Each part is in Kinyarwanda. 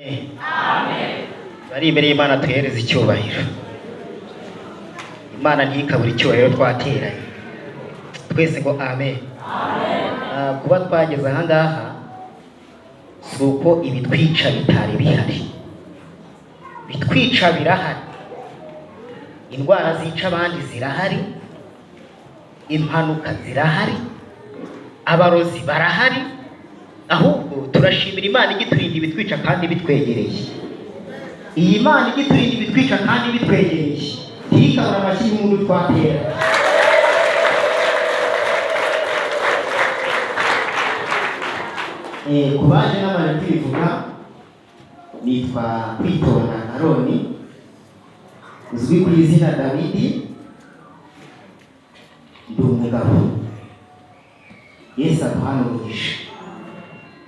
Amen. Bari imbere y'Imana tuhereza icyubahiro. Imana ntikabura icyubahiro twateranye. Twese ngo amen. Amen. Kuba twageze aha ngaha si uko ibitwica bitari bihari. Bitwica birahari. Indwara zica abandi zirahari. Impanuka zirahari. Abarozi barahari. Ahubwo turashimira Imana igiturinda ibitwica kandi bitwegereye. Iyi Imana igiturinda ibitwica kandi bitwegereye ntikabura amashyi y'umuntu twatera. Ku baje n'abana kwivuga nitwa Kwitonda Aroni, uzwi ku izina Dawidi. Ndi umugabo. Yesu aduhana umugisha.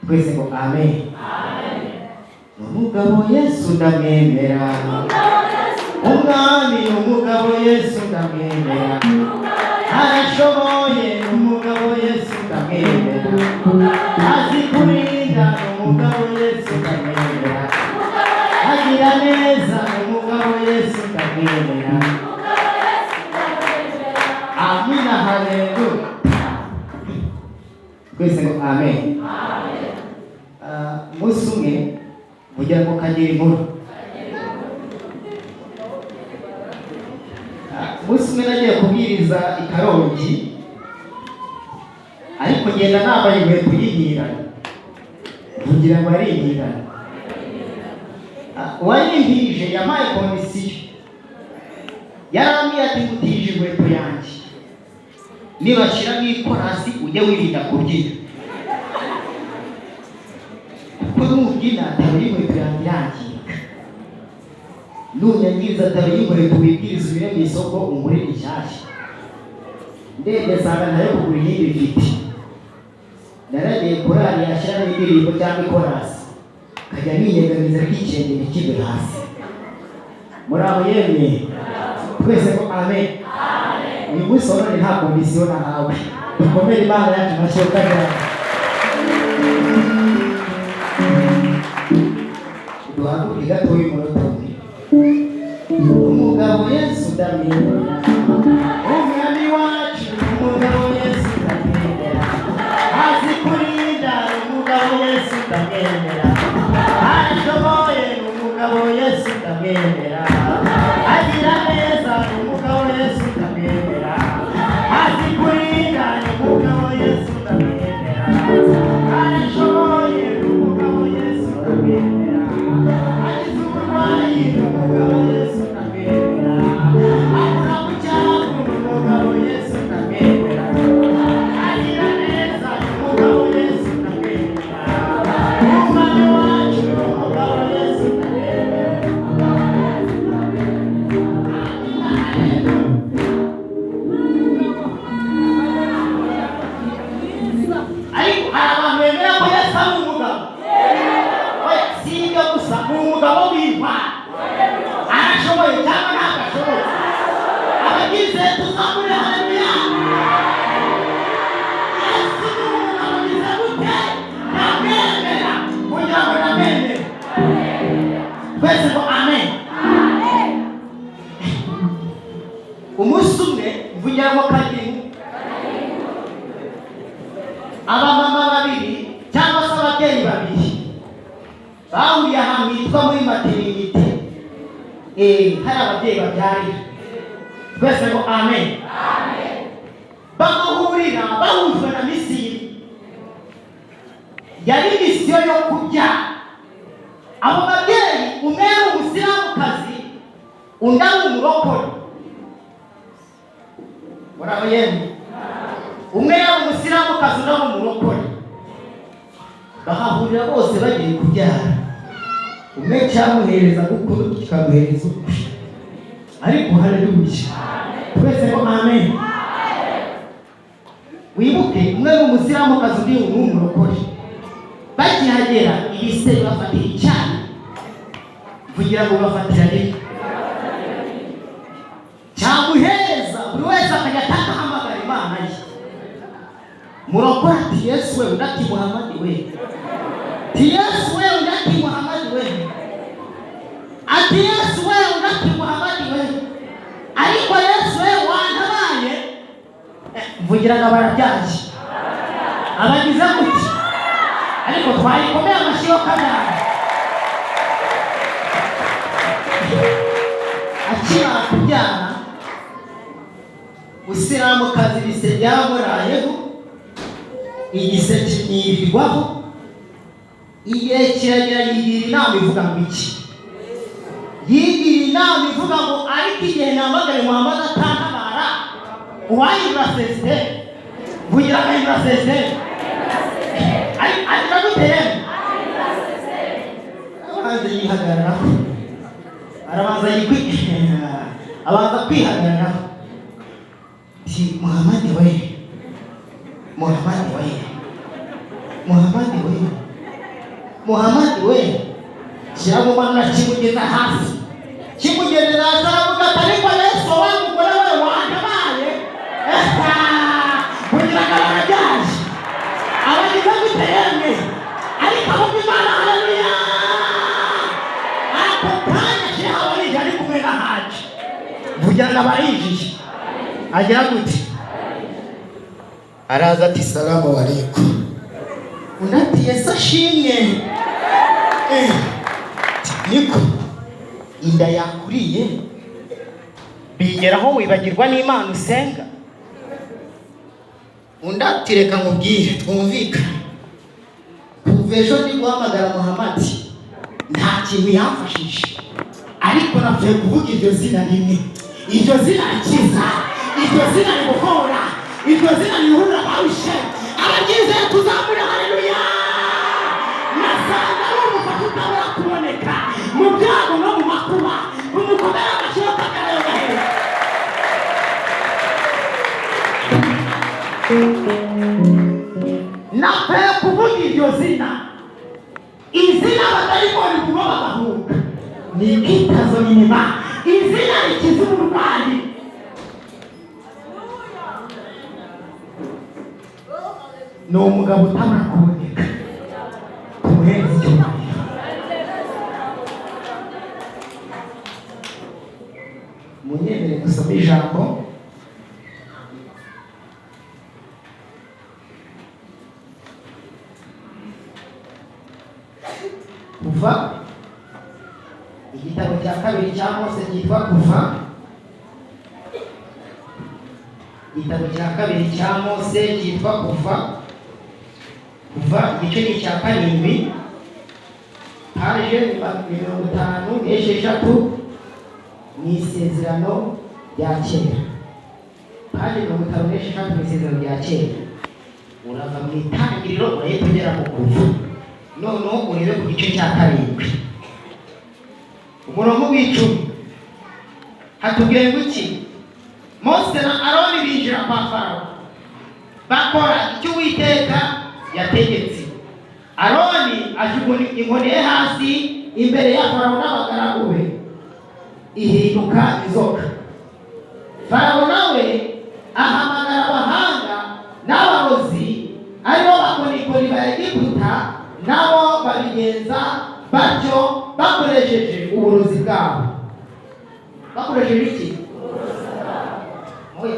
Twese ngo amen. Amen. Umugabo Yesu ndamwemera. Umwami umugabo Yesu ndamwemera. Arashoboye umugabo Yesu ndamwemera. Azi kurinda umugabo Yesu ndamwemera. Agira neza umugabo Yesu ndamwemera. Amina, haleluya. Twese ngo amen. Amen. Umunsi umwe kugira ngo kagere inkuru. Umunsi umwe nagiye kubwiriza i Karongi, ariko ngenda nambaye inkweto y'ihirana kugira ngo ari ihirana. Uwanyihije yampaye komisiyo, yarambwiye ati ngutije inkweto yanjye, nibashyiramo ikorasi ujye wirinda kubyina, kuko nubyina ataba y'inkweto yanjye yangirika. Nunyangiriza ataba y'inkweto wibwiriza ubire mu isoko ungurire inshyashya. Ndebye nsanga nayo kugura iyindi mfite. Naragiye korali yashyiramo indirimbo cyangwa ikorasi, kajya niyegamiza k'ikirenge ntikibe hasi. Muraho yemye? Twese ngo amen. Uyu munsi wa none nta komisiyo nahawe. Dukomere Imana yacu amashyi y'akajyana. Duhaguruke gatoya umunota umwe. Umugabo Yesu ndamwemera. Umwami wacu umugabo Yesu ndamwemera. Azi kurinda umugabo Yesu ndamwemera. Arashoboye umugabo Yesu ndamwemera. Agira neza umugabo Yesu ndamwemera. Azi kurinda umugabo Yesu ndamwemera. Arashoboye umugabo Yesu ndamwemera. Agize uburwayi umugabo Yesu ndamwemera. Akura mu cyago umugabo Yesu ndamwemera. Agira neza umugabo Yesu ndamwemera. Umwami wacu umugabo Yesu ndamwemera. Ariko hari abantu bemera ko Yesu ari umugabo. Oya, si ibyo gusa, ni umugabo w'intwari. Arashoboye cyangwa ntabwo ashoboye? Abagize tuzamure haleluya. Yesu ni umugabo ugize gute? Ndamwemera kugira ngo ndamwemere. Twese ngo amen. Umunsi umwe mvugira ngo kageni, abamama babiri cyangwa se ababyeyi babiri bahuriye ahantu hitwa muri materinite. Hari ababyeyi babyarira. Twese ngo amen. Bagahurira bahujwe na misiyo. Yari misiyo yo kubyara. Abo babyeyi, umwe ari umusilamukazi, undi ari umurokore. Muraho yemwe? Umwe yari umusilamukazi, undi ari umurokore. Bahahurira bose bagiye kubyara. Umwe cyamuhereza gukuru, kikamuhereza ukuri. Ariko haleluya. Twese ngo amen. Wibuke, umwe ni umusilamukazi, undi ni umurokore. Bakihagera ibise bafatira icyayi kugira ngo bafatirane. Cyamuhereza buri wese akajya atahamagara Imana ye. Murokore ati Yesu we, undi ati Muhamadi we. Ti Yesu we, undi ati Muhamadi we. ati Yesu wewe unati Muhamadi wewe ariko Yesu wewe wantabaye mvugiraga barabyaje abagize muti ariko twayikomeye amashyo kadara akimara kubyara Usiramukazi bise byamurayeho igise kimwirirwaho igihe kiragera yigira inama ivuga ngo iki yigira inama ivuga ngo ariko igihe namagare Muhammad atantabara uwayibura sesite vugira akayibura sesite ariko guteye arabanza yihagararaho abanza kwihagararaho ti Muhammad we cyangwa mana kimugeza hasi kimugerera aravuga ariko Yesu wamugore we wantabaye kugira ngo arajyaje abagize guteyemwe ariko abo Imana haleluya ako kanya cyabari ari kumwe na haje kugira ngo abarijije agira gute araza ati salamu alaykum unati Yesu ashimye niko inda yakuriye bigeraho wibagirwa n'Imana usenga undati reka nkubwire twumvikane kuva ejo ndi guhamagara Muhammad nta kintu yamfashije ariko navuye kuvuga iryo zina rimwe iryo zina rikiza iryo zina riguhora iryo zina rihura abawushe abagize tuzamure haleluya nasanga utabura kuboneka mu byago no mu makuba umukomera amashyo kakarayo gahera nape kuvuga iryo zina izina batayibona kuba bagahuka ni ikitazo nyuma izina rikiza uburwayi ni umugabo utabura kuboneka tumuhereza icyubahiro munyemere gusoma ijambo kuva igitabo cya kabiri cya Mose cyitwa kuva igitabo cya kabiri cya Mose cyitwa kuva igice ni cya karindwi haje 56 mu isezerano rya kera haje 56 mu isezerano rya kera urava mu itangiriro urahita ugera mu kuva noneho urebe ku gice cya karindwi umurongo w'icumi hatubwiye ngo iki Mose na Aroni binjira kwa Farawo bakora icyo Uwiteka yategetse Aroni ajugunya inkoni ye hasi imbere ya Farawo n'abagaragu be ihinduka inzoka Farawo nawe ahamagara abahanga n'abarozi aribo bakonikoni ba Egiputa nabo babigenza batyo bakoresheje uburozi bwabo bakoresheje iki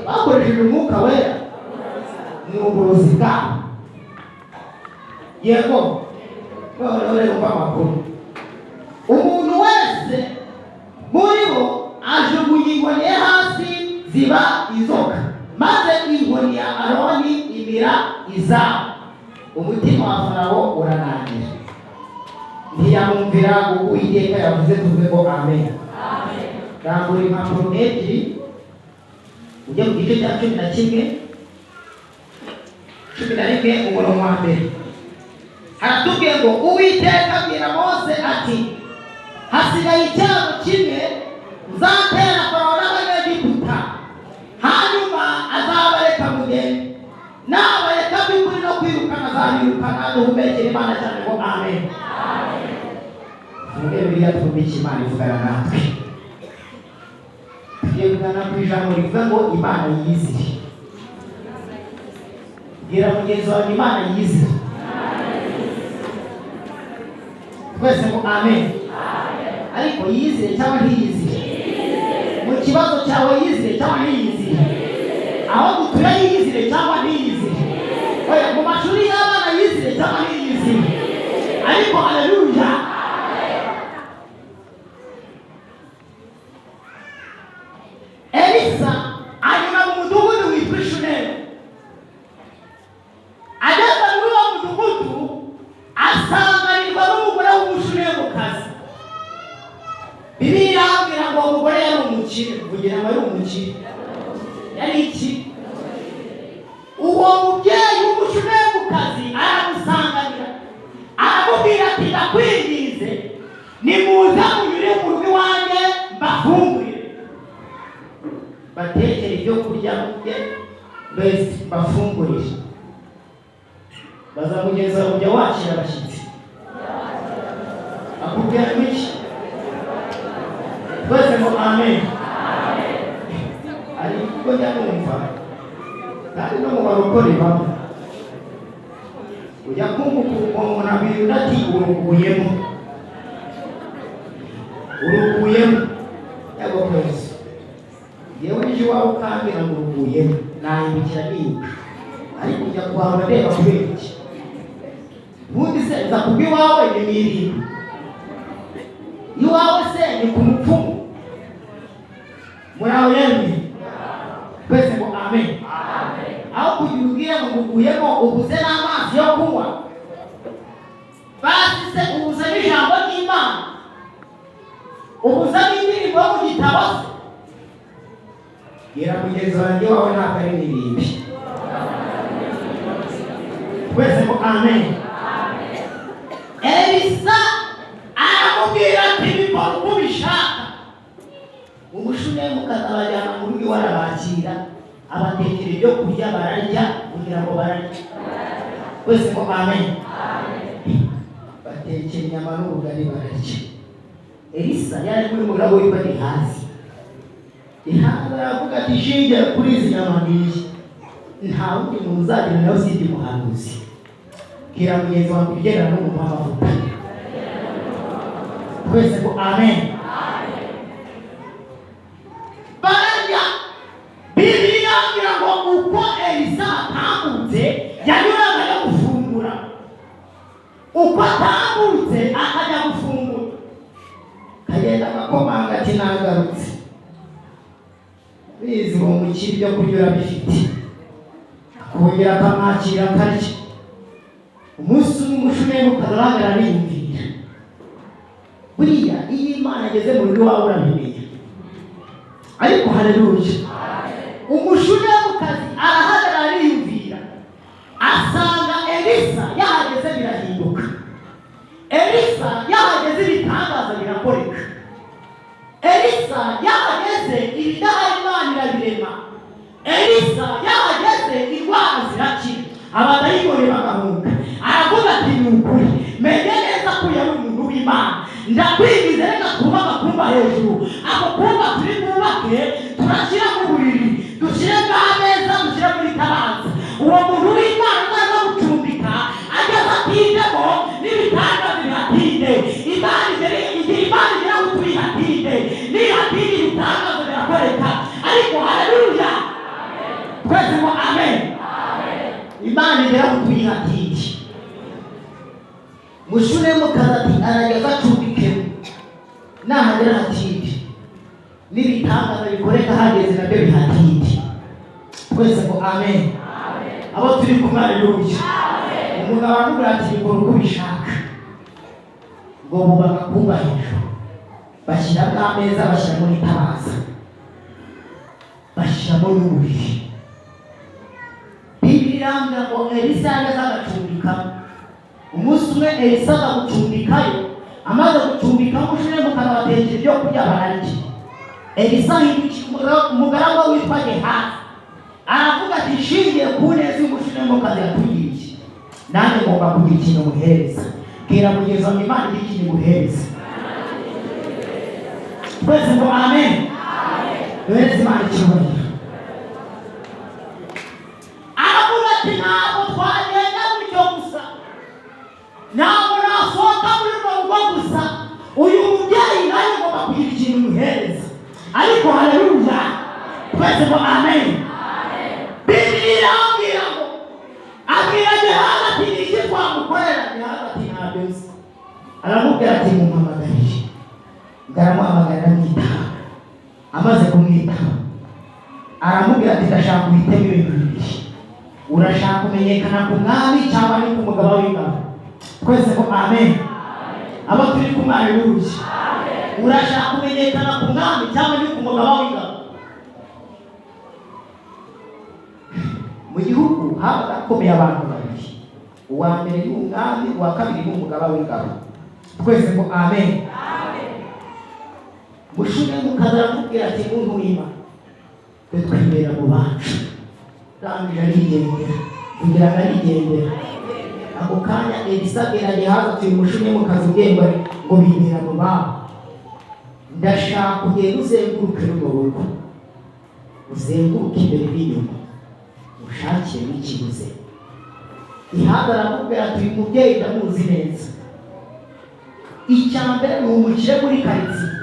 bakoresheje umwuka wera ni uburozi bwabo yego none umva amakuru umuntu wese muri bo ajugunya inkoni ye hasi ziba inzoka maze inkoni ya Aroni imira izabo umutima wa Farawo uranangira ntiyamumvira Uwiteka yavuze tuvuge ngo amen rambura impapuro ebyiri ujya mu gice cya 11 umurongo wa mbere haratubwiye ngo Uwiteka abwira Mose ati hasigaye icyago kimwe nzatera Farawo n'Abanyegiputa hanyuma azabareka mugende nabareka by'ukuri no kwirukana azabirukana duhumekere Imana cyane ngo amen tuvuge Bibiliya twumve icyo Imana ivugana natwe tugiye kugana ku ijambo rivuga ngo Imana yizire bwira mugenzi wawe Imana yizire twese ngo amen ariko yizire cyangwa ntiyizire? Mu kibazo cyawe yizire cyangwa ntiyizire? Aho gutuye yizire cyangwa ntiyizire? Oya, mu mashuri y'abana yizire cyangwa ntiyizire? Ariko haleluya. Elisa anyura mu mudugudu witwa Shunemu. Ageze muri uwo mudugudu asanganirwa n'umugore w'umushunemukazi. Bibiliya irambwira ngo uwo mugore yari umukire. Kugira ngo ari umukire yari iki? Uwo mubyeyi w'umushunemukazi aramusanganira, aramubwira ati ndakwinginze nimuze munyure mu rugo iwanjye mbafungurire. Batekere ibyo kurya mubye mbese mbafungurire. Bazamugeza kujya wakira abashyitsi. Akubwira iki? Twese ngo amen. Ari kuko njya numva kandi no mu barokore bamwe ujya kumva umuntu abwira ati uruguyemo yego kwezi yewe ejo iwawe ukambwira ngo uruguyemo nahindukira nibuka, ariko ujya kuhahora reba kubera iki? Ubundi se nza kubwa iwawe ni mirimo iwawe se ni ku mupfumu. Muraho yemwe twese ngo amen. Aho kugira ubwire ngo uguyemo ubuze n'amazi yo kunywa, basi se ubuze n'ijambo ry'Imana, ubuze n'indirimbo yo mu gitabo se? Gira mugenzi wanjye wawe ntabwo ari n'ibindi. Twese ngo amen. Elisa aramubwira ati bikora uko ubishaka. Umushunemukazi abajyana mu rugo iwe arabakira, abatekera ibyo kurya bararya kugira ngo bararye. Twese ngo amen. Batekera inyama n'ubugari bararya. Elisa yari muri mugabo witwa Gehazi. Gehazi aravuga ati shingiye kuri izi nyama ngiyi nta wundi muntu uzagira nawe usibye umuhanuzi. Bwira mugenzi wawe kugendana n'umuntu w'amavuta. Twese ngo amen. Bararya. Bibiliya igira ngo uko Elisa atambutse yanyuraga yo gufungura, uko atambutse akajya gufungura kagenda agakomanga ati nagarutse. Bizi uwo mukiri ibyo kurya urabifite, akongera akamwakira akarya. Umunsi umwe umushunemukazi arahagara ariyumvira. Buriya iyo Imana ageze mu rugo iwawe urabimenya. Ariko haleluya. Umushunemukazi arahagara ariyumvira, asanga Elisa yahageze birahinduka. Elisa yahageze ibitangaza birakoreka. Elisa yahageze ibidahari Imana irabirema. Elisa yahageze indwara zirakira, abadayimoni bagahunga. Aravuga ati ni ukuri menye neza ko yari umuntu w'Imana. Ndakwingize reka twubaka kumba hejuru. Ako kumba turi bwubake turashyira mu buriri, dushyire bw'ameza, dushyire muri tabaza. Uwo muntu w'Imana azaza gucumbika ageze atindemo n'ibitanda bihatinde. Imana igera aho tuyihatinde, nihatinde ibitangaza birakoreka. Ariko haleluya. Twese ngo amen. Imana igera aho tuyihatinde. Mushunemukazi ati arageza acumbikemo, nahagera hatinde n'ibitangaza bikoreka hageze nabyo bihatinde. Twese ngo amen. Abo turi kumwe haleluya. Umugabo aramubwira ati bikora uko ubishaka. Ngo bubaka kumba hejuru, bashyiramo ameza, bashyiramo n'itabaza, bashyiramo n'uburiri. Bibiliya irambwira ngo Elisa yageze agacumbikamo. Umunsi umwe Elisa aza gucumbikayo, amaze gucumbika umushunemukazi abatekera ibyo kurya bararya. Elisa ahindukira umugaragu witwa Gehazi, aravuga ati shingiye ku neza y'umushunemukazi yatugiriye, nanjye ngomba kugira ikintu muhereza. Bwira mugenzi wawe Imana igira ikintu muhereza. Twese ngo amen. Duhereze Imana icyubahiro. Aravuga ati ntabwo twagenda gutyo gusa, ntabwo nasohoka muri urwo rugo gusa. Uyu mubyeyi nawe kugira ikintu muhereza, ariko haleluya twese ngo amen. Bibiliya irambwira ngo abwira Gehazi ati niki twamukorera. Gehazi ati ntabyo nzi. Aramubwira ati mumpamagarire. Ngaramuhamagara aramwitaba. Amaze kumwitaba aramubwira ati ndashaka guhitamo ibintu bibiri. Urashaka kumenyekana ku mwami cyangwa ni ku mugabo w'ingabo? Twese ngo amen. Aba turi ku mwami w'urugi. Urashaka kumenyekana ku mwami cyangwa ni ku mugabo w'ingabo? Mu gihugu hakomeye abantu babiri. Uwa mbere ni umwami, uwa kabiri ni umugabo w'ingabo. Twese ngo amen. Mushume mukaza aramubwira ati muntu w'Imana, twe twibera mu bacu. Rangije arigendera, kugira ngo arigendera. Ako kanya Elisa abwira Gehazi ati mushume mukaza ubwenge ngo bibera mu babo. Ndashaka kugenda uzenguruke runo rugo, uzenguruke imbere n'inyuma, ushakire n'ikiguze. Gehazi aramubwira ati uyu mubyeyi ndamuzi neza. Icya mbere ni umukire muri karitsiye,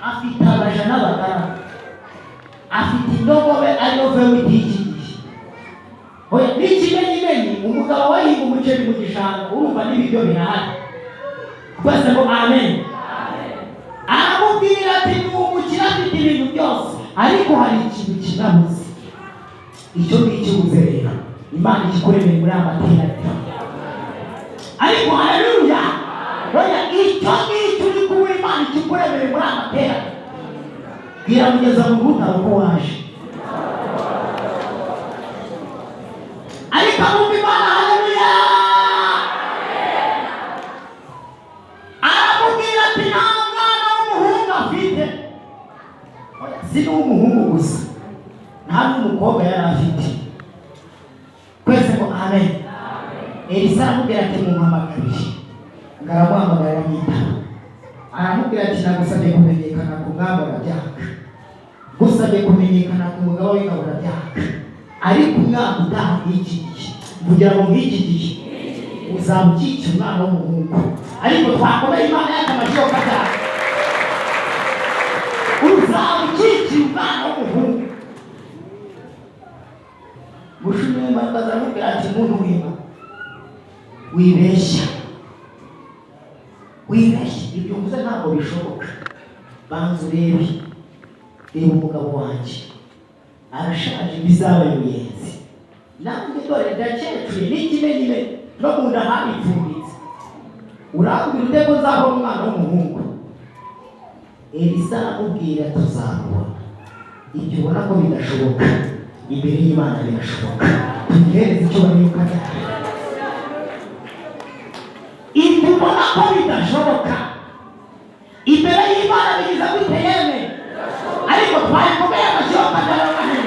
afite abaja n'abagaragu, afite indogobe ariyo vewiti y'iki gihe. Oya n'ikimenyimenyi umugabo wahinga umuceri mu gishanga, urumva n'ibiryo birahari. Twese ngo amen. Aramubwira ati ni umukire afite ibintu byose, ariko hari ikintu kinabuze. Icyo ngicyo ubuze rero Imana ikikuremeye muri amateraniro. Ariko haleluya. Oya icyo ngicyo uri kubura Imana ikikuremeye muri amateraniro. Bwira mugeza mu rutaro ko waje. Ariko abumva Imana haleluya. Aramubwira ati nta mwana w'umuhungu afite. Oya si n'umuhungu gusa, nta n'umukobwa yari afite. Twese ngo amen. Elisa aramubwira ati mumpamagarire. Ngaramuhamagara aramwitaba. Aramubwira ati nagusabye kumenyekana ku mwami urabyanga, gusabye kumenyekana ku mugabo w'ingabo urabyanga, ariko umwaka utaha nk'iki gihe, kugira ngo nk'iki gihe uzaba ukikiye umwana w'umuhungu. Ariko twakomeye Imana y'akamajyo kajyana, uzaba ukikiye umwana w'umuhungu. Mushume w'Imana aramubwira ati muntu w'Imana, wibeshya. Ibyo mvuze ntabwo bishoboka. Banza urebe, reba umugabo wanjye arashaje, bizaba yuyenzi. Nanjye dore ndacecuye n'ikimenyimenyi, no mu nda haripfunditse. Urambwira ute ko nzaba umwana w'umuhungu? Elisa aramubwira tuzabona. Ibyo ubona ko bidashoboka, imbere y'Imana birashoboka. Tugereze icyo bariuka cyane. Ibyo ubona ko bidashoboka, imbere y'Imana bigize gute yeme? Ariko twayikomeye amashyamba cyane.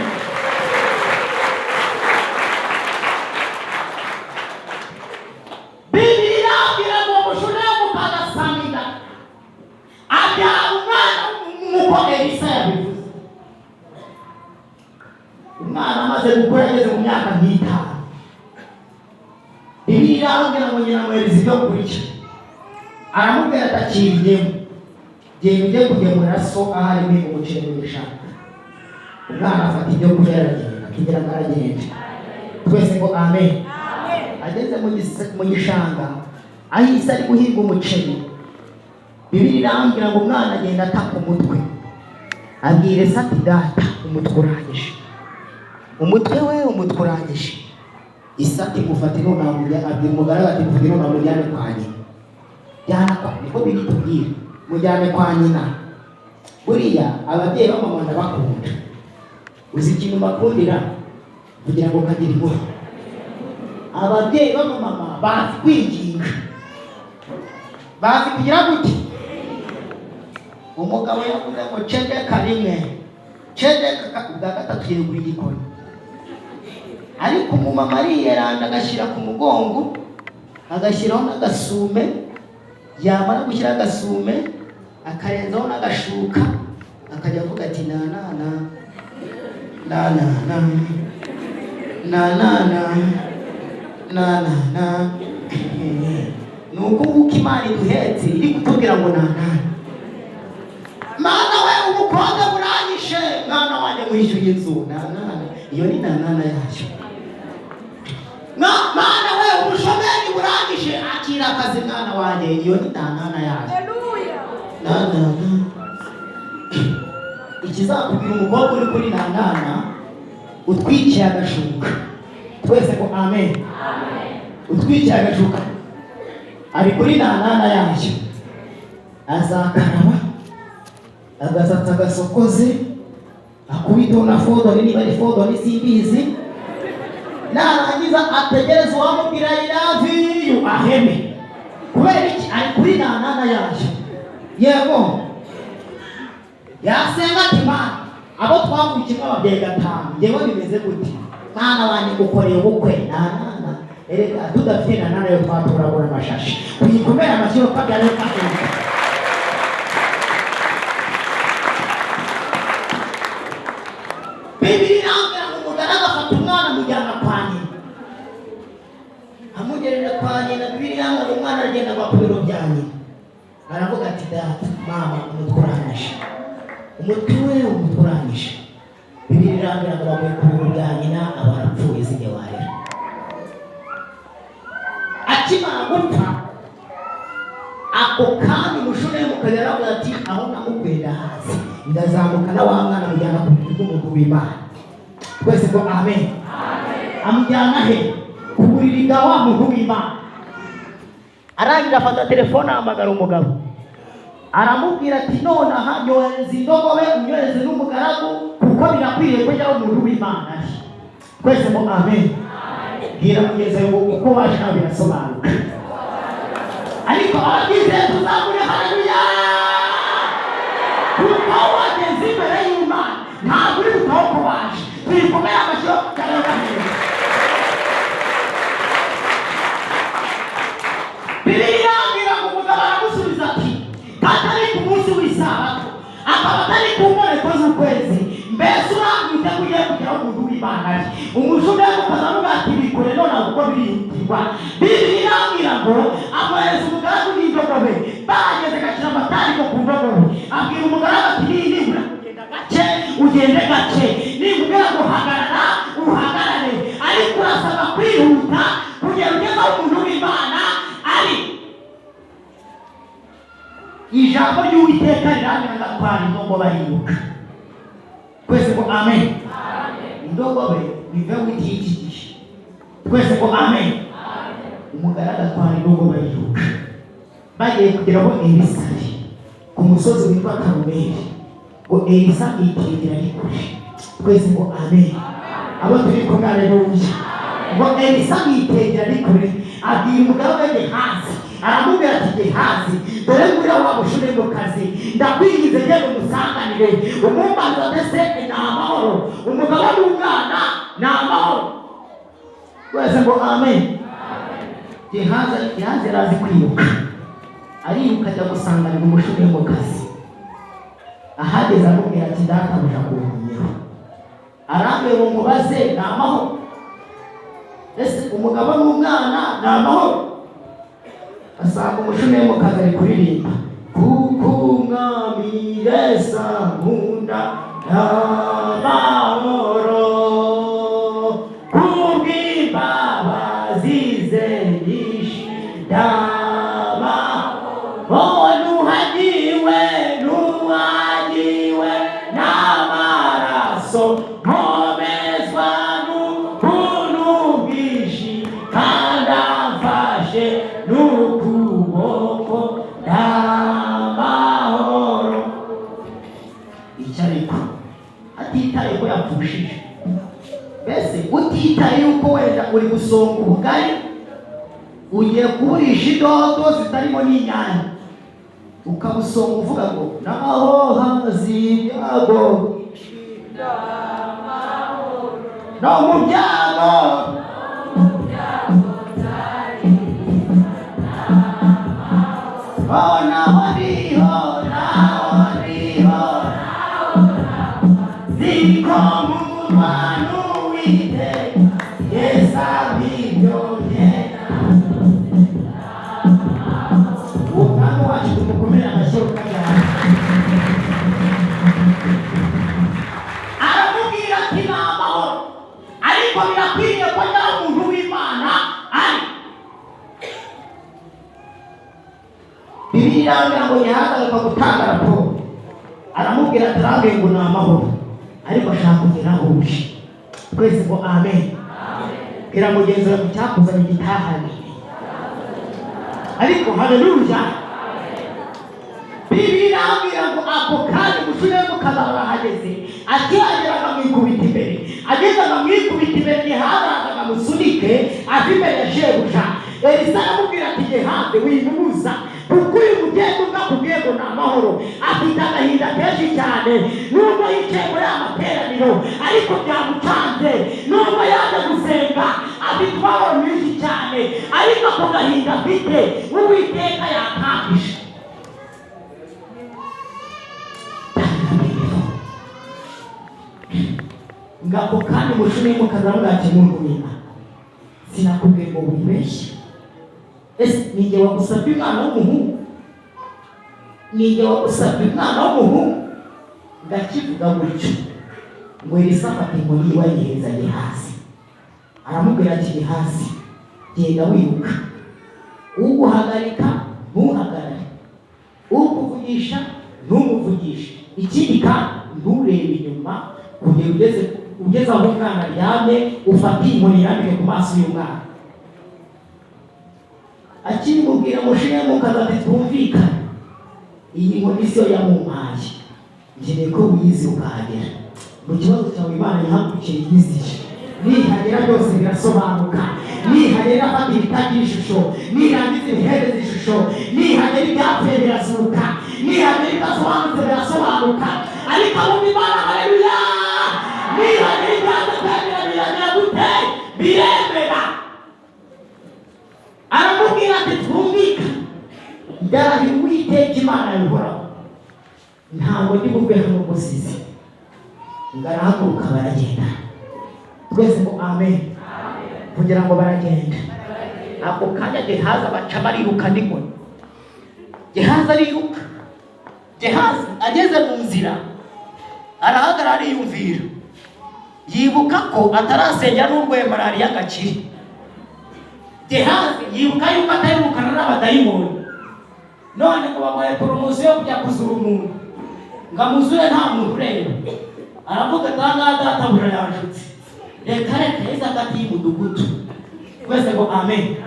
Bibiliya irambwira ngo mushume mukagasamira abyara umwana nk'uko Elisa yabivuze. Umwana amaze gukura ageze mu myaka nk'itanu. Bibiliya irambwira ngo nyina amwohereza ibyo kurya. Aramubwira ati akiriyemo, genda ujye kugemurira so aharimo umuceri mu gishanga. Umwana afata ibyo kurya aragenda, akigera ngo aragenda. Twese ngo amen. Ageze mu gishanga, ahise ari guhinga umuceri. Bibiliya irambwira ngo umwana agenda ataka umutwe. Abwire se ati data, umutwe urangije. Umutwe urangije. Isati mufate nunamujya, abwira umugaragu ati mvuge nunamujyane kwa nyina. Jyana kwa, niko bitubwira, mujyane kwa nyina. Buriya ababyeyi b'amama ndabakunda. Uzi ikintu bakundira kugira ngo kagire impuhwe. Ababyeyi b'amama bazi kwinginga, bazi kugira gute. Umugabo yavuze ngo cedeka rimwe, cedeka ubwa gatatu yegura igikoni. Ariko umumama ariyeranda agashyira ku mugongo, agashyiraho n'agasume. Yamara gushyira agasume akarenzaho n'agashuka, akajya avuga ati na nuko nguko Imana iduhetse iri kutubwira ngo ubukode buranyishe mwana wanjye wishyuye inzu iyo ni nanana yacu mwana we ubushomeri buranyishe akira akazi mwana wanjye iyo ni nanana yacu nanana ikizakubwira umukobwa uri kuri nanana utwikiye agashuka twese ko amen utwikiye agashuka ari kuri nanana yacu azakaraba agasatsi agasokoze akubiteho na fodoni niba ari fodoni simbizi narangiza ategereza uwamubwira I love you aheme kubera iki ari kuri nanana yacu yego yasenga ati mana abo twavukiyemo ababyeyi 5 njyewe bimeze gute mwana wanjye ukoreye ubukwe nanana erega tudafite nanana yo twaturabura amashashi kuyikomera amashyiro kabyara kabyara Bibiri nambera ngo umugaraga afata umwana amujyana kwa nyina amugerera kwa nyina Bibiri nambera ngo umwana agenda kwa biro bya nyina aravuga ati data mama umutwuranyije umutwuranyije Bibiri nambera ngo bamuye ku biro bya nyina abarapfuye zijye warera akimara gupfa ako kanya umushune mukagera aravuga ati aho namukwenda hasi ndazamuka na wa mwana mujyana ku bw'umuntu w'Imana twese ko amen amujyana he kuburiri bwa wa muntu w'Imana arangira afata telefone ahamagara umugabo aramubwira ati none aha nyohereza indogobe unyohereze n'umugaragu kuko birakwiriye ko jyaho umuntu w'Imana twese ko amen bwira mugeze ngo uko waje nawe birasobanuka ariko abagize tuzamure haleluya kuko wageze imbere y'Imana ntabwo uri gutaho ko waje twikomeye amashyiro karagahera Bibiliya ngira ngo umugabo aramusubiza ati atari ku munsi w'isabato akaba atari ku mboneko z'ukwezi mbese urambwite kugiye kugeraho umuntu w'Imana ari umushumba ukazavuga ati bikore none kuko birihutirwa Bibiliya ngira ngo amuhereza umugaragu n'indogobe bageze gakira amatariko ku ndogobe abwira umugaragu ati nibura kugenda gake ugende gake nimubwira ngo hagarara uhagarare ariko urasaba kwihuta kugera ugeze aho umuntu w'Imana ari ijambo ry'Uwiteka rirangira ngatwara indogobe yiruka twese ko amen indogobe bive witiye iki gihe twese ko amen umugaragu atwara indogobe yiruka bagiye kugeraho Elisa ku musozi witwa Karumeli ngo Elisa yitegera ari kure twese ko amen abo turi kumwe haleluya ngo Elisa yitegera ari kure abwira umugabo we hasi aramubwira ati Gehazi dore ngura wa bushure mu kazi ndakwingize ngende umusanganire umumbaza ndetse ni amahoro umugabo n'umwana ni amahoro twese ngo amen Gehazi arazi kwiruka ariruka ajya gusanganira umushure mu kazi ahageze amubwira ati databuja kunyeho arambiwe ngo mubaze ni amahoro ese umugabo n'umwana ni amahoro asanga umushume mu kazi ari kuririmba kuko umwami Yesu nkunda n'amahoro kubw'imbabazi ze nyinshi n'amahoro nuhagiwe n'amaraso nkomezwa n'ubuntu bwinshi kandi amfashe n'ukuboko n'amahoro icyariko atitaye ko yapfushije mbese utitaye yuko wenda uri gusonga ubugari ugiye kuburisha idodo zitarimo n'inyanya ukabusonga uvuga ngo naho hazi ibyago no mu byago naho ndiho ziko mu murwano w'Uwiteka Yesu abibyonye umwami wacu tumukomere amashyoro kajyana Bibiliya ngo yahagarika gutanga raporo, aramubwira ati arambe ngo ni amahoro, ariko ashaka kugera aho uje. Twese ngo amen. Kira mugenzi wawe cyakuzanye gitahane, ariko haleluya. Bibiliya ngo ako kanya mushure mukazaba hageze, akiyageraga mwikubita imbere, ageza mwikubita imbere Gehazi musunike afibere ya shebuja. Elisa aramubwira ati Gehazi wimubuza, kuko uyu mugendo nakubwiye ngo ni amahoro. Afite agahinda kenshi cyane, nubwo yicaye muri amateraniro ariko byamucanze, nubwo yaje gusenga afite amahoro menshi cyane, ariko ako gahinda afite Uwiteka yakambisha. Ngako kandi mushume mukazamura ati Mungu wina, sinakubwiye ngo wibeshye. Ese ninjye wagusabye umwana w'umuhungu? Ninjye wagusabye umwana w'umuhungu? Ndakivuga gutyo ngo Elisa afata inkoni yiheza Gehazi, aramubwira ati Gehazi, genda wiruka, uguhagarika ntuhagarare, ukuvugisha ntumuvugishe, ikindi kandi nturebe inyuma kugera ugeze aho umwana aryamye, ufate inkoni yambike ku maso y'umwana. Akimubwira mushinga mukaza ati twumvikane, iyi nkoni siyo yamumpaye, nkeneye ko wiyizi ukahagera. Mu kibazo cyawe Imana yahagukiye yizije, nihagera byose birasobanuka, nihagera afata ibitagira ishusho, nirangiza ibihereza ishusho, nihagera ibyapfuye birazuka, nihagera ibidasobanutse birasobanuka. Ariko abo Imana haleluya, nihagera ibyadatangirira biragira gute? Biremera. Aramubwira ati twumvikane, ndahira Uwiteka Imana yahoraho, ntabwo ndi buve hano umusizi. Ngarahaguruka baragenda. Twese ngo amen. Kugira ngo baragenda, ako kanya Gehazi baca bariruka n'inkoni. Gehazi ariruka, Gehazi ageze mu nzira arahagarara ariyumvira, yibuka ko atarasengera n'urwema malariya agakira. Gehazi yibuka yuko atarukana n'abadayimoni, none ngo bamuhaye poromosiyo yo kujya kuzura umuntu, ngo amuzure nta muntu ureba. Aravuga atanga databura yanjutse, reka yeza hagati y'umudugudu. Twese ngo amen.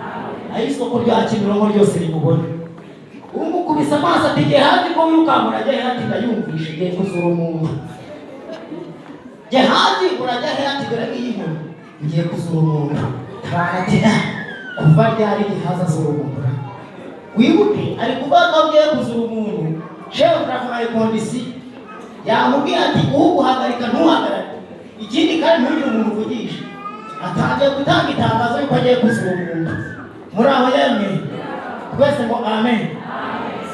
Ari isoko rya Kimironko ryose rimubona. Umukubise amaso ati Gehazi ko wirukamura Gehazi ndayumvishe ngiye kuzura umuntu. Gehazi urajya Gehazi dore ngiyimuntu ngiye kuzura umuntu. Taratina kuva ryari Gehazi azura umuntu? Wibuke ari kubaga ngiye kuzura umuntu, shewe turamuhaye kondisi, yamubwira ati uguhagarika ntuhagarare, ikindi kandi ntugire umuntu uvugisha. Atangiye gutanga itangazo yuko agiye kuzura umuntu. Muri aho yemwe? Twese ngo amen.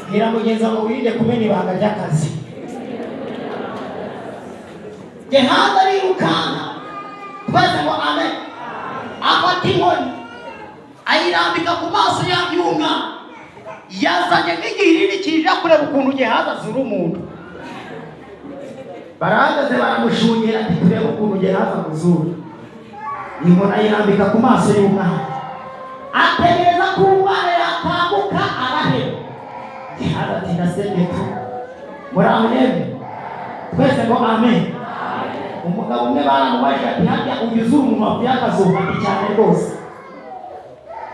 Bwira mugenzi wawe wirinde kumenya ibanga ry'akazi. Gehazi arirukanka, twese ngo amen. Afata inkoni ayirambika ku maso y'umwana, yazanye nk'igihiriri kije kureba ukuntu Gehazi azura umuntu. Barahagaze baramushungera ati turebe ukuntu Gehazi amuzura. Inkoni ayirambika ku maso y'umwana, ategereza ko umwana yatambuka araheba. Gehazi ati ndasebye tu. Muri aho yemwe? Twese ngo amen. Umugabo umwe baramubajije ati hajya uyuzura umuntu wapfuye akazuka ati cyane rwose.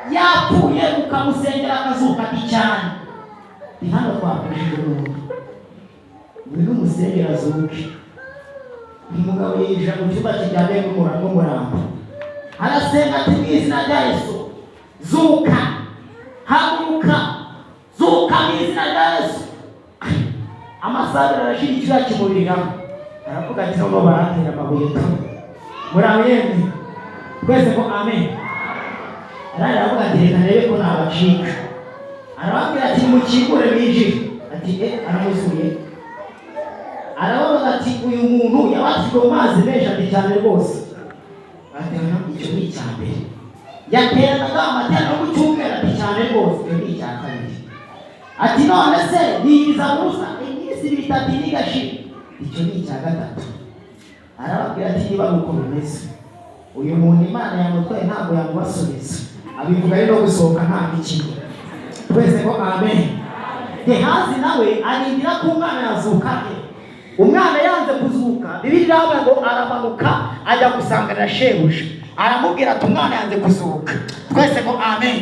Yapfuye ukamusengera akazuka ati cyane. Ni hano twapfushije umuntu, ngwino umusengera azuke. Umugabo yinjira mu cyumba kijyanye n'umurambo, arasenga ati mu izina rya Yesu zuka, haguruka, zuka mu izina rya Yesu. Amasabira arashirikira kimuriraho, aravuga ati noneho baratera amabuye tu. Muri aho yemwe? Twese ngo amen. Aravuga ati reka ndebe ko nabacika. Arababwira ati mukingure binjire. Ati aramuzuye. Aravuga ati uyu muntu yabatijwe mu mazi menshi ati cyane rwose. Ati icyo ni icya mbere. Yateranaga amateraniro mu cyumweru ati cyane rwose. Icyo ni icya kabiri. Ati none se niyiza busa iminsi ibiri itatu nigashira. Icyo ni icya gatatu. Arababwira ati niba nuko bimeze, uyu muntu Imana yamutwaye ntabwo yamubasubiza. Abivuga rero gusohoka nta mikino. Twese ngo amen. Gehazi nawe arindira ko umwana yazuka he. Umwana yanze kuzuka, Bibiliya iravuga ngo aramanuka ajya gusanganira shebuja, aramubwira ati umwana yanze kuzuka. Twese ngo amen.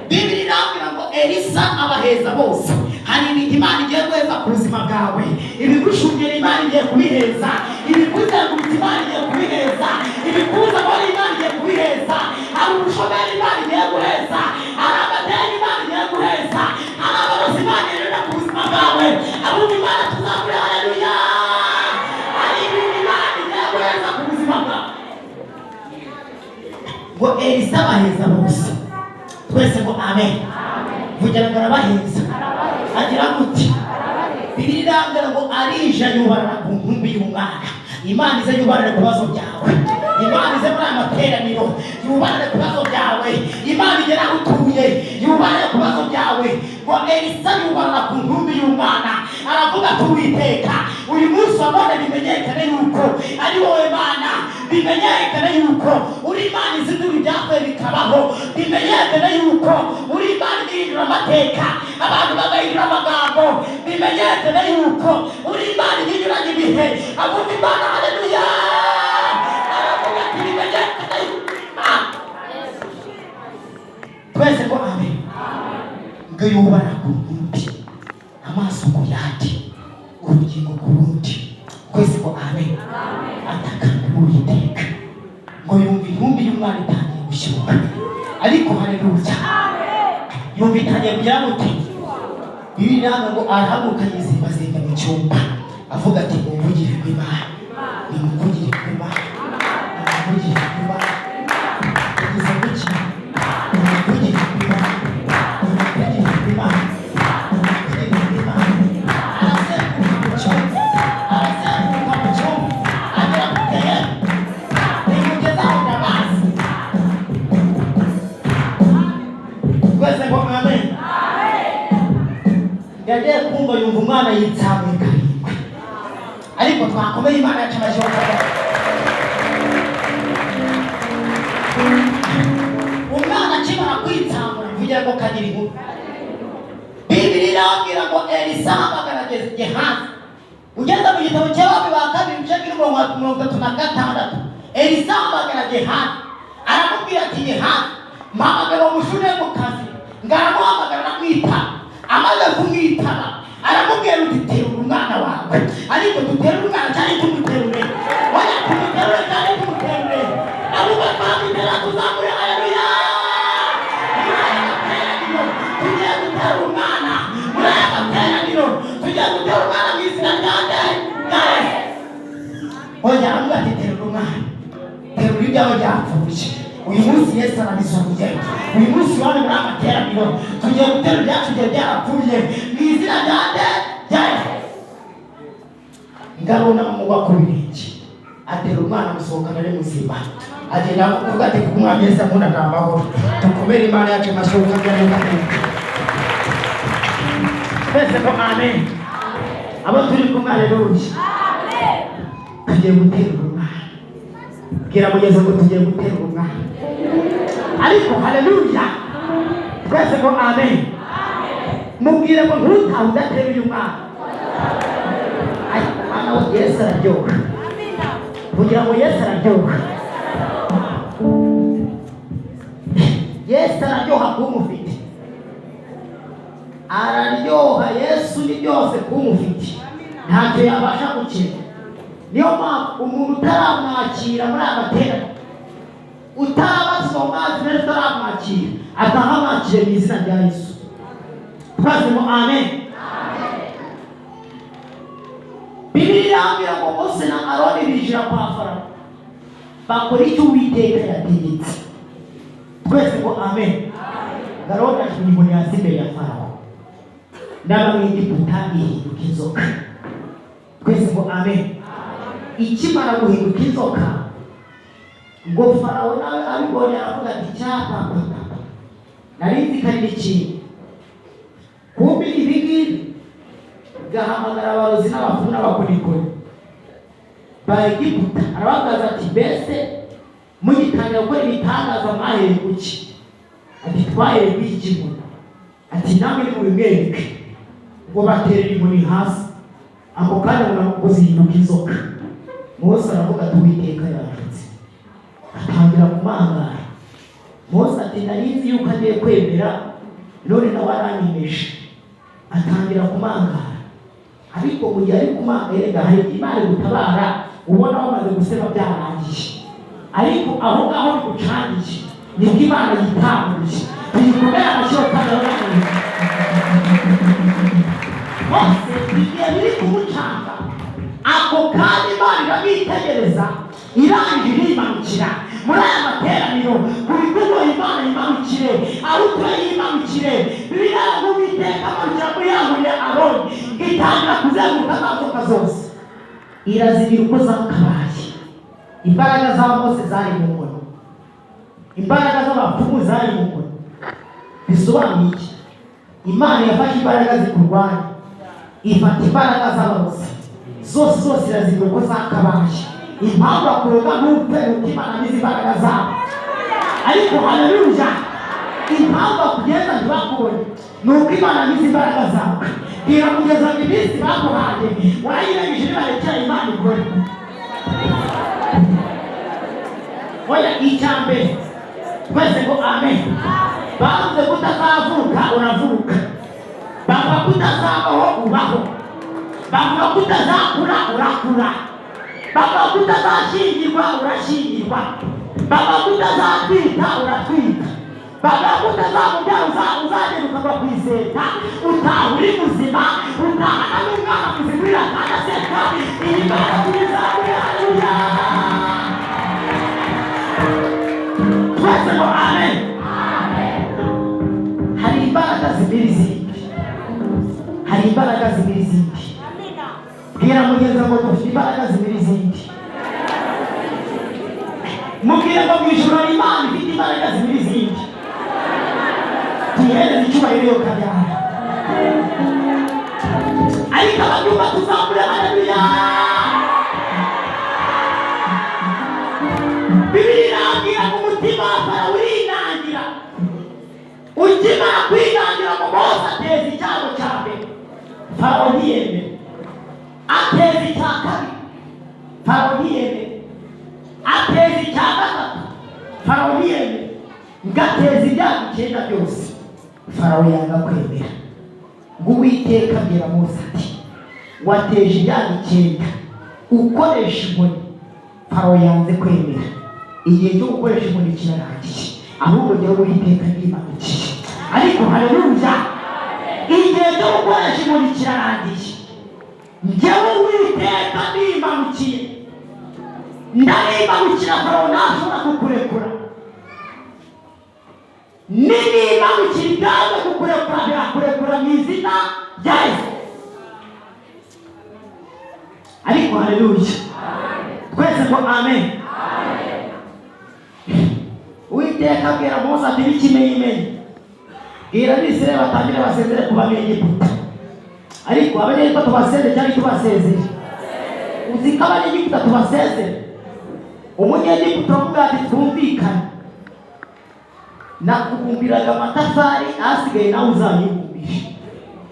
Bibiliya iravuga ngo Elisa abaheza bose. Hari ibintu Imana igiye guheza ku buzima bwawe, ibigushungera Imana igiye kubiheza, ibikuzengurutsa Imana igiye kubiheza, ibikuza muri Imana igiye kubiheza. Hari ubushomeri Imana igiye guheza, hari amadeni Imana igiye guheza, hari abarozi Imana irera ku buzima bwawe. Abumva Imana tuzamure haleluya. Hari ibintu Imana igiye guheza ku buzima bwawe. Ngo Elisa abaheza bose. Twese ngo amen. Vugira ngo arabaheza. Agira muti Bibiliya irambwira ngo arija yubarana ku ntumbi y'umwana. Imana ize yubarane ku bibazo byawe, Imana ize muri aya materaniro yubarane ku bibazo byawe, Imana igera aho utuye yubarane ku bibazo byawe. Ngo Elisa yubarana ku ntumbi y'umwana, aravuga ati Uwiteka uyu munsi wabone bimenyekane yuko ari wowe Mana, bimenyekane yuko uri Imana izindura ibyavuye bikabaho, bimenyekane yuko uri Imana ihindura amateka abantu bagahindura amagambo, bimenyekane yuko uri Imana ihinduranya ibihe. Abumva Imana haleluya. Aravuga ati bimenyekane yuko twese ngo amen. Ngo yubara ku ntumbi, amaso ku yandi, urugingo ku rundi. Twese ngo amen. Atakambira Uwiteka ngo yumva intumbi y'umwana itangiye gushyuha, ariko haleluya yumva itangiye kugira muti. Bibiliya ngo arahaguruka yizibazinga mu cyumba avuga ati umuvugire w'Imana, nimuvugire w'Imana, nimuvugire w'Imana. Kugeza guki umuvugire w'Imana, umuvugire w'Imana, umuvugire w'Imana. Arazenguruka mu cyumba, arazenguruka mu cyumba, agera ku gahera, nimugeza aho ndabazi. Twese ngo amen. Yagiye kumva yumva umwana yitsamuye karindwi, ariko twakomeye Imana yacu amashoka. Umwana akimara kwitsamura kugira ngo kagira inkuru. Bibiliya irambwira ngo Elisa ahamagara Gehazi. Ugeze mu gitabo cy'Abami ba kabiri ibice mirongo 36, Elisa ahamagara Gehazi aramubwira ati Gehazi mpamagara umushuhe mu kazi. Ngaramuhamagara aramwitaba, amaze kumwitaba aramubwira uti terura umwana wawe, ariko duterura umwana cyane tumuterure, oya tumuterure cyane tumuterure. Abuba twamutera tuzamure haleluya. Tugiye gutera umwana muri aya materaniro, tugiye gutera umwana mu izina rya Yesu. Oya avuga ati terura umwana, terura ibyawe byapfuye. Uyu munsi Yesu arabisohoye, uyu munsi wari muri amateraniro tugiye gutera ibyacu byarapfuye mu izina rya Yesu. Ngaruna mugwa ku birenge, atera umwana gusohokana ari muzima, agenda kuvuga ati kuko umwami Yesu amunda amahoro. Tukomere Imana yacu amashoka by'Imana. Twese ko amen. Abo turi kumwe haleluya. Tugiye gutera umwana, bwira mugeze ngo tugiye gutera umwana, ariko haleluya. Twese ko amen. Mubwire ngo ntutahe udatera uyu mwana. Ariko mwana wa Yesu araryoha, kugira ngo Yesu araryoha. Yesu araryoha kumufite, araryoha. Yesu ni byose kumufite, ntacyo yabasha gukira. Niyo mpamvu umuntu utaramwakira muri aya materaniro, utarabazwa mu mazi meza, utaramwakira atahamwakire mu izina rya Yesu. Twese ngo amen. Bibiliya irambwira ngo Mose na Aroni binjira kwa Farawo bakora icyo Uwiteka yategetse. Twese ngo amen. Aroni aje imbere ya imbere ya Farawo, n'Abanyegiputa ihinduka inzoka. Twese ngo amen. Ikimara guhinduka inzoka, ngo Farawo nawe abibonye aravuga ati cyapa nari nzi ikintu. Kumbe ibi ngibi gahamagara abarozi n'abafumu n'abakonikoni ba Egiputa, arababwira ati mbese mugitangira gukora ibitangaza mwahereye kuki? Ati twahereye kw'ikigo. Ati namwe nimubimwereke. ngo baterera inkoni hasi, ako kanya ngo zihinduka inzoka. Mose aravuga ati Uwiteka yashutse, atangira kumangara. Mose ati nari nzi yuko agiye kwemera, none nawe aranyemeje. Atangira kumangara, ariko mu gihe ari kumangara hari Imana gutabara, ubona bamaze guseba byarangiye. Ariko aho ngaho bigucangiye nibwo Imana yitambuye, bikomera amashoka y'abantu. Mose igihe biri kumucanga, ako kanya Imana irabitegereza, irangije imanukira muri aya materaniro. Ku bikorwa Imana imanukire, aho utari imanukire. Bibiliya ngo Uwiteka amanukira muri ya nkoni ya Aroni, itangira kuzenguruka za nzoka zose, irazibira uko zakabaye. Imbaraga za Mose zari mu nkono, imbaraga z'abapfumu zari mu nkono. Bisobanuye iki? Imana yafashe imbaraga zikurwanya, ifata imbaraga z'abarozi zose irazibira uko zakabaye. Impamvu akuroga n'upfe nuko Imana nizi imbaraga zabo. Ariko haleluya, impamvu akugeza ntibakubone nuko Imana nizi imbaraga zabo. Bwira kugeza ngo iminsi bakuhaye warayirangije, nibarekera Imana ikore. Oya icyambere twese ngo amen. Bavuze ko utazavuka uravuka, bavuga ko utazabaho ubaho, bavuga ko utazakura urakura, bavuga ko utazashyingirwa urashyingirwa, bavuga ko utazatwita uratwita, bavuga ko utazamubyara uzagenda ukagwa ku iseta, utaha uri muzima, utahana n'umwana muzima urira kandi aseka. Iyi Mana tuyizamuye, haleluya. Twese ngo amen. Hari imbaraga zibiri zindi, hari imbaraga zibiri zindi. Bwira mugenzi ngo dufite imbaraga zibiri zindi. Mubwire ngo mu ijuru hari Imana ifite imbaraga zibiri zindi. Tuyihereze icyubahiro yo kabyara. Ariko ababyumva tuzamure haleluya. Bibiliya irambwira ngo umutima wa Farawo urinangira. Ukimara kwinangira ngo Mose ateza icyago cya mbere, Farawo ntiyemere. Ateza icya kabiri, Farawo ntiyemere. Ateza icya gatatu, Farawo ntiyemere. Ngateza ibyago 9 byose, Farawo yanga kwemera. Ngo Uwiteka abwira Mose ati wateje ibyago 9 ukoresha inkoni. Farawo yanze kwemera. Igihe cyo gukoresha inkoni kirarangiye, ahubwo jya Uwiteka ndimanukiye. Ariko haleluya, igihe cyo gukoresha inkoni kirarangiye, njyewe Uwiteka ndimanukiye. Ndarimanukira, Farawo ntashobora kukurekura. Nimanukira ibyago kukurekura, birakurekura mu izina rya Yesu. Ariko haleluya, twese ngo amen. Uwiteka abwira Mose ati n'ikimenyimenyi, bwira Abisirayeli batangire basezere ku Banyegiputa. Ariko Abanyegiputa tubasezere cyangwa tubasezere? Uzi ko Abanyegiputa tubasezere? Umunyegiputa avuga ati twumvikane, nakubumbiraga amatafari asigaye nawe uzayibumbisha,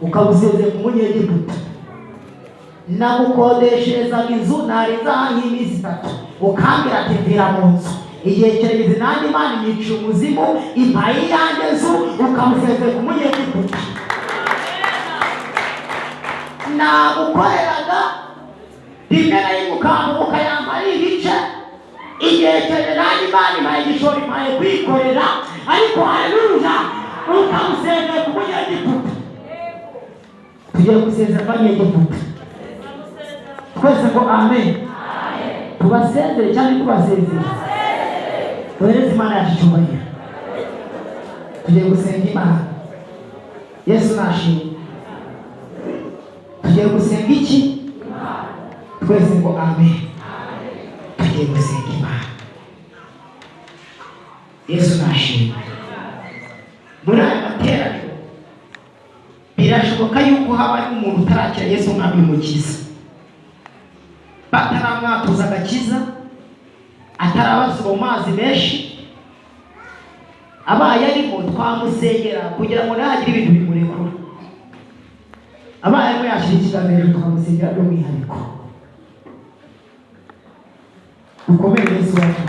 ukabusezere ku Munyegiputa. Nagukodesherezaga inzu narenzaho nk'iminsi 3, ukambwira ati mvira mu nzu. Igihe kirageze nanjye Imana yica umuzimu impaye yanjye nzu, ukamusezera ku Munyegiputa. Nagukoreraga rimwe na rimwe ukambuka yambara ibice. Igihe kirageze nanjye Imana impaye igishoro, impaye kwikorera. Ariko haleluya, ukamusezera ku Munyegiputa. Tugiye gusezera ku Banyegiputa. Twese ngo amen. Tubasezere cyangwa tubasezere? Tuhereze Imana yacu icyubahiro. Tugiye gusenga Imana. Yesu nashimwe. Tugiye gusenga iki? Twese ngo amen. Tugiye gusenga Imana. Yesu nashimwe. Muri aya materaniro birashoboka yuko haba umuntu utarakira Yesu umwami n'umukiza, bataramwatuza agakiza, atarabasuba mu mazi menshi. Abaye arimo twamusengera kugira ngo ntihagire ibintu bimurekura. abaye yashira ikiganiro tukamusengera by'umwihariko dukomere Yesu wacu.